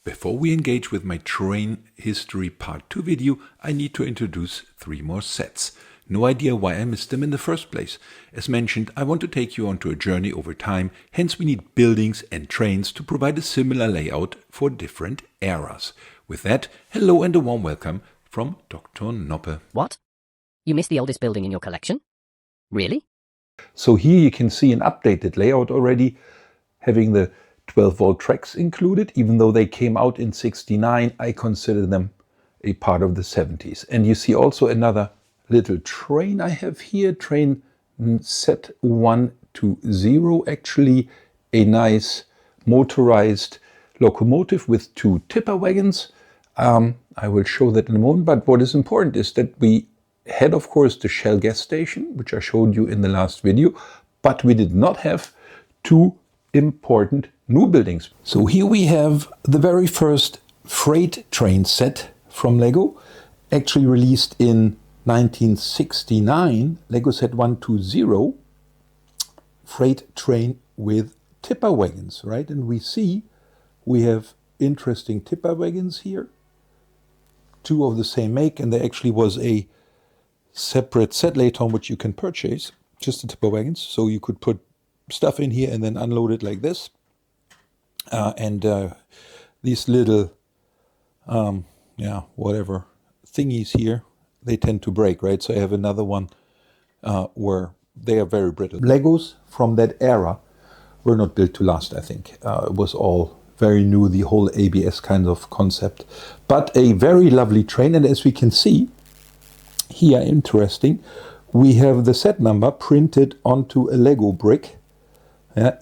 Before we engage with my Train History Part 2 video, I need to introduce 3 more sets. No idea why I missed them in the first place. As mentioned, I want to take you onto a journey over time, hence we need buildings and trains to provide a similar layout for different eras. With that, hello and a warm welcome from Dr. Noppe. What? You missed the oldest building in your collection? Really? So here you can see an updated layout already, having the 12-volt tracks included. Even though they came out in '69, I consider them a part of the 70s. And you see also another little train I have here, train Z120, actually a nice motorized locomotive with 2 tipper wagons. I will show that in a moment, but what is important is that we had, of course, the Shell gas station, which I showed you in the last video, but we did not have 2 important new buildings. So here we have the very first freight train set from LEGO, actually released in 1969, LEGO Set 120, freight train with tipper wagons, right? And we see we have interesting tipper wagons here, 2 of the same make, and there actually was a separate set later on which you can purchase, just the tipper wagons, so you could put stuff in here and then unload it like this. These little whatever thingies here, they tend to break, right? So I have another one where they are very brittle. Legos from that era were not built to last, I think. It was all very new, the whole ABS kind of concept, but a very lovely train. And as we can see here, interesting, we have the set number printed onto a Lego brick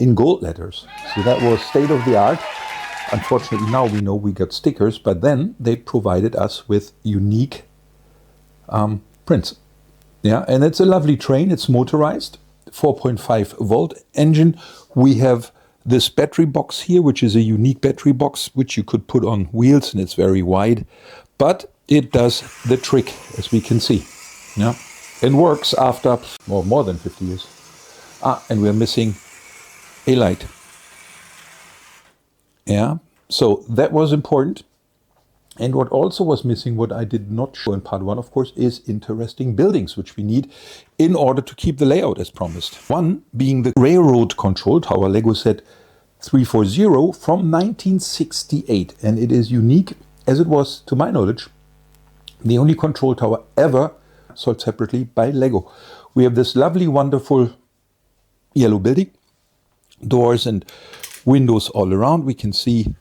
in gold letters. So that was state of the art. Unfortunately, now we know we got stickers, but then they provided us with unique prints. Yeah, and it's a lovely train. It's motorized, 4.5 volt engine. We have this battery box here, which is a unique battery box, which you could put on wheels, and it's very wide, but it does the trick, as we can see. Yeah, it works after more than 50 years. And we're missing a light. Yeah, so that was important. And what also was missing, what I did not show in part 1, of course, is interesting buildings, which we need in order to keep the layout as promised. One being the railroad control tower, LEGO Set 340 from 1968. And it is unique, as it was, to my knowledge, the only control tower ever sold separately by LEGO. We have this lovely, wonderful yellow building, doors and windows all around. We can see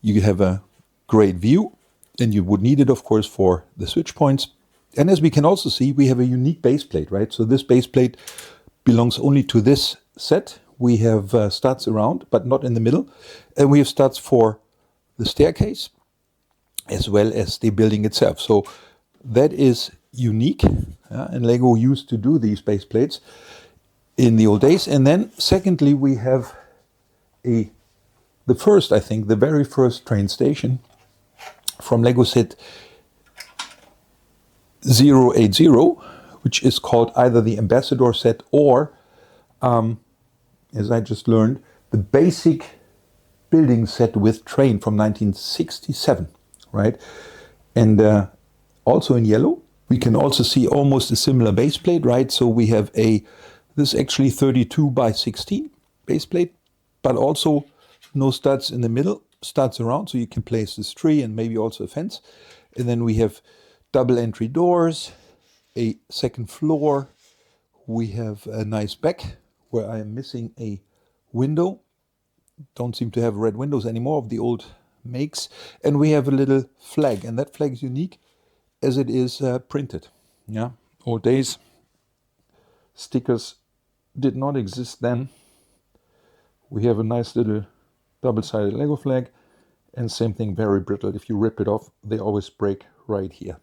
you have a great view, and you would need it, of course, for the switch points. And as we can also see, we have a unique base plate, right? So this base plate belongs only to this set. We have studs around, but not in the middle. And we have studs for the staircase, as well as the building itself. So that is unique. And LEGO used to do these base plates in the old days. And then secondly, we have the very first train station from LEGO Set 080, which is called either the Ambassador set or, as I just learned, the basic building set with train from 1967, right? And also in yellow. We can also see almost a similar base plate, right? So we have this actually 32 by 16 base plate, but also no studs in the middle, studs around, so you can place this tree and maybe also a fence. And then we have double entry doors, a second floor. We have a nice back where I am missing a window. Don't seem to have red windows anymore of the old makes. And we have a little flag, and that flag is unique as it is printed. Yeah, old days, stickers did not exist then. We have a nice little double-sided Lego flag, and same thing, very brittle. If you rip it off, they always break right here.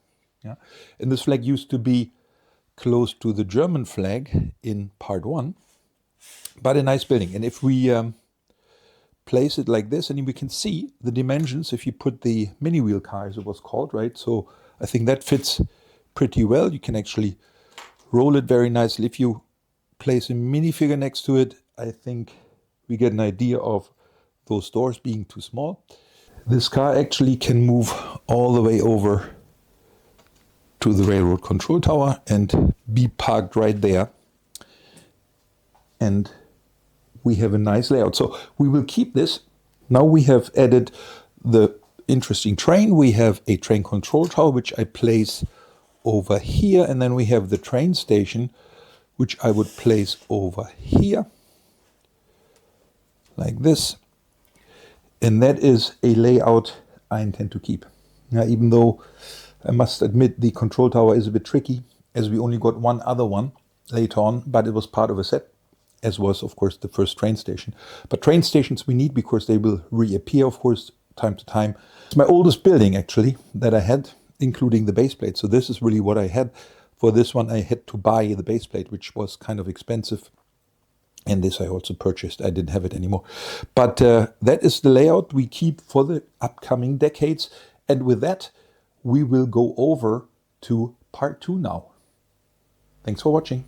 Yeah, and this flag used to be close to the German flag in part 1, but a nice building. And if we place it like this, and we can see the dimensions, if you put the mini wheel car, as it was called, right? So I think that fits pretty well. You can actually roll it very nicely. If you place a minifigure next to it, I think we get an idea of those doors being too small. This car actually can move all the way over to the railroad control tower and be parked right there. And we have a nice layout. So we will keep this. Now we have added the interesting train. We have a train control tower, which I place over here. And then we have the train station, which I would place over here, like this. And that is a layout I intend to keep. Now, even though I must admit the control tower is a bit tricky, as we only got one other one later on, but it was part of a set, as was, of course, the first train station. But train stations we need because they will reappear, of course, time to time. It's my oldest building, actually, that I had, including the base plate. So this is really what I had. For this one, I had to buy the base plate, which was kind of expensive. And this I also purchased. I didn't have it anymore. But that is the layout we keep for the upcoming decades. And with that, we will go over to part 2 now. Thanks for watching.